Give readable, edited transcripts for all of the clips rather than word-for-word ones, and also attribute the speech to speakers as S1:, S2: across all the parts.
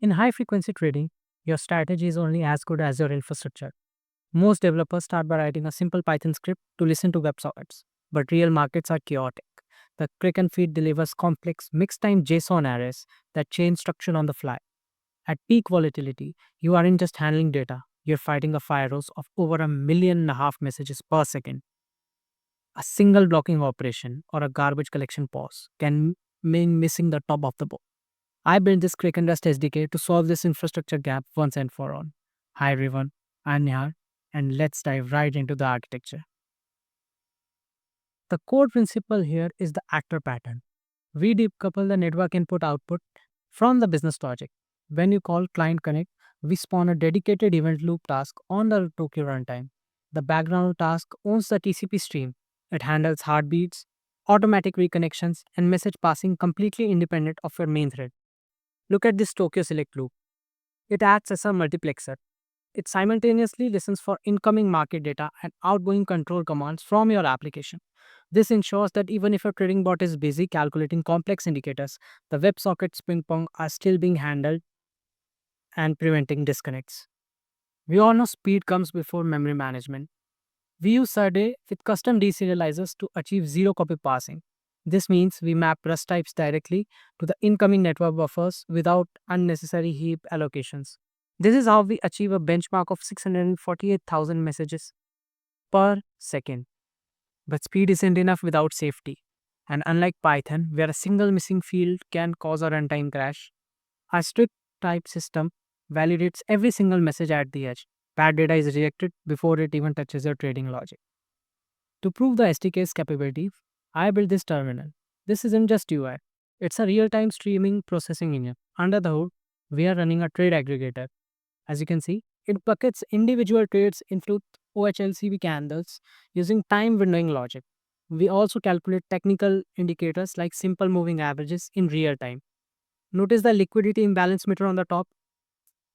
S1: In high frequency trading, your strategy is only as good as your infrastructure. Most developers start by writing a simple Python script to listen to WebSockets, but real markets are chaotic. The Kraken feed delivers complex mixed time JSON arrays that change structure on the fly. At peak volatility, you aren't just handling data, you're fighting a firehose of over 1.5 million messages per second. A single blocking operation or a garbage collection pause can mean missing the top of the bowl. I built this Kraken Rest SDK to solve this infrastructure gap once and for all. Hi everyone, I'm Nihar, and let's dive right into the architecture. The core principle here is the actor pattern. We decouple the network input output from the business logic. When you call client connect, we spawn a dedicated event loop task on the Tokyo runtime. The background task owns the TCP stream. It handles heartbeats, automatic reconnections, and message passing completely independent of your main thread. Look at this Tokyo select loop. It acts as a multiplexer. It simultaneously listens for incoming market data and outgoing control commands from your application. This ensures that even if your trading bot is busy calculating complex indicators, the WebSockets ping pong are still being handled and preventing disconnects. We all know speed comes before memory management. We use Serde with custom deserializers to achieve zero copy passing. This means we map Rust types directly to the incoming network buffers without unnecessary heap allocations. This is how we achieve a benchmark of 648,000 messages per second. But speed isn't enough without safety. And unlike Python, where a single missing field can cause a runtime crash, a strict type system validates every single message at the edge. Bad data is rejected before it even touches your trading logic. To prove the SDK's capability, I built this terminal. This isn't just UI, it's a real time streaming processing engine. Under the hood, we are running a trade aggregator. As you can see, it buckets individual trades into OHLCV candles using time windowing logic. We also calculate technical indicators like simple moving averages in real time. Notice the liquidity imbalance meter on the top.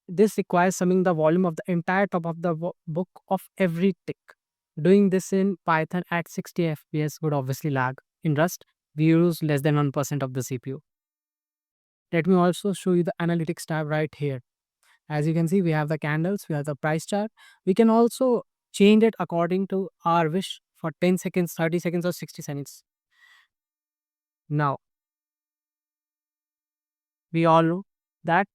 S1: This requires summing the volume of the entire top of the book of every tick. Doing this in Python at 60 FPS would obviously lag. In Rust, we use less than 1% of the CPU. Let me also show you the analytics tab right here. As you can see, we have the candles, we have the price chart. We can also change it according to our wish for 10 seconds, 30 seconds, or 60 seconds. Now, we all know that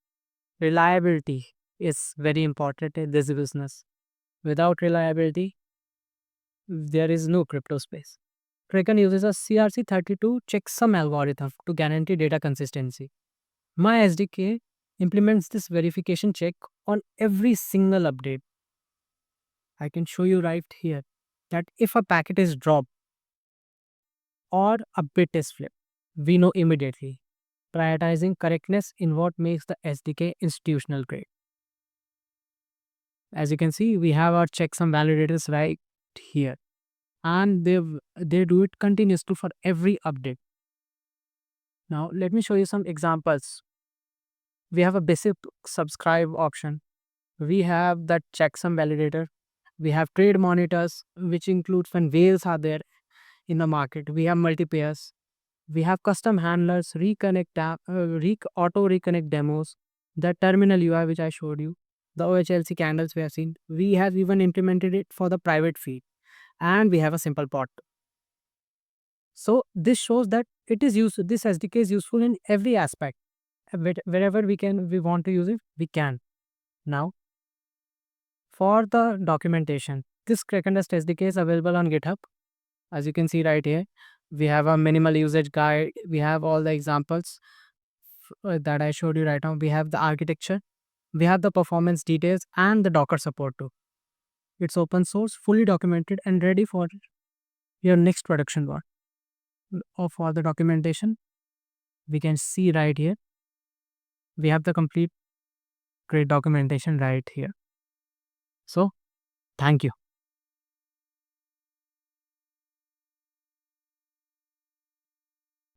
S1: reliability is very important in this business. Without reliability, there is no crypto space. Kraken uses a CRC32 checksum algorithm to guarantee data consistency. My SDK implements this verification check on every single update. I can show you right here that if a packet is dropped or a bit is flipped, we know immediately, prioritizing correctness in what makes the SDK institutional grade. As you can see, we have our checksum validators right here, and they do it continuously for every update. Now, let me show you some examples. We have a basic subscribe option. We have that checksum validator. We have trade monitors, which includes when whales are there in the market. We have multi-pairs. We have custom handlers, auto reconnect demos, the terminal UI which I showed you, the OHLC candles we have seen. We have even implemented it for the private feed, and we have a simple pot. So this shows that it is used. This SDK is useful in every aspect. Wherever we want to use it, we can. Now, for the documentation, this Kraken Rest SDK is available on GitHub. As you can see right here, we have a minimal usage guide. We have all the examples that I showed you right now. We have the architecture, we have the performance details, and the Docker support too. It's open source, fully documented, and ready for your next production work. Or for the documentation, we can see right here. We have the complete great documentation right here. So, thank you.